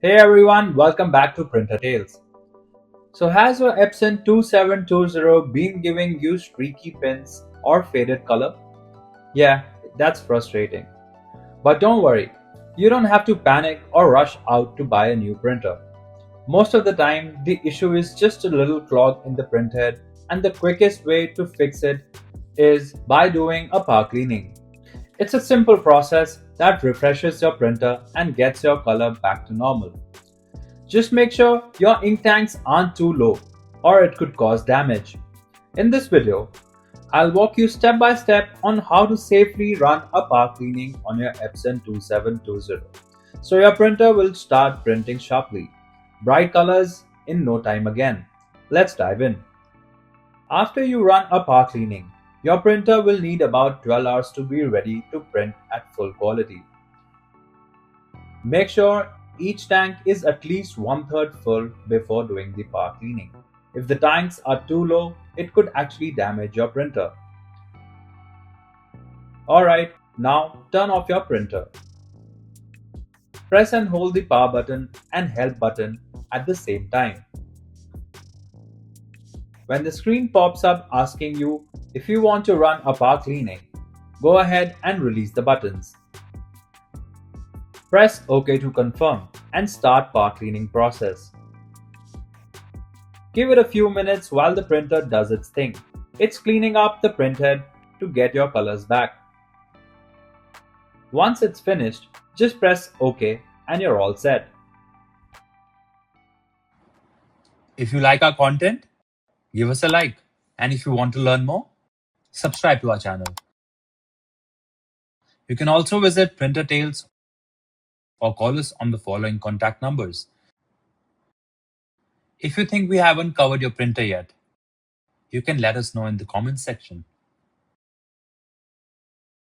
Hey everyone, welcome back to Printer Tales. So has your Epson 2720 been giving you streaky pins or faded color? Yeah, that's frustrating. But don't worry, you don't have to panic or rush out to buy a new printer. Most of the time, the issue is just a little clog in the printhead, and the quickest way to fix it is by doing a power cleaning. It's a simple process that refreshes your printer and gets your color back to normal. Just make sure your ink tanks aren't too low or it could cause damage. In this video, I'll walk you step by step on how to safely run a power cleaning on your Epson 2720 so your printer will start printing sharply. Bright colors in no time again. Let's dive in. After you run a power cleaning, your printer will need about 12 hours to be ready to print at full quality. Make sure each tank is at least one-third full before doing the power cleaning. If the tanks are too low, it could actually damage your printer. Alright, now turn off your printer. Press and hold the power button and help button at the same time. When the screen pops up asking you if you want to run a power cleaning, go ahead and release the buttons. Press OK to confirm and start power cleaning process. Give it a few minutes while the printer does its thing. It's cleaning up the printhead to get your colors back. Once it's finished, just press OK and you're all set. If you like our content, give us a like. And if you want to learn more, subscribe to our channel. You can also visit Printer Tales or call us on the following contact numbers. If you think we haven't covered your printer yet, you can let us know in the comments section.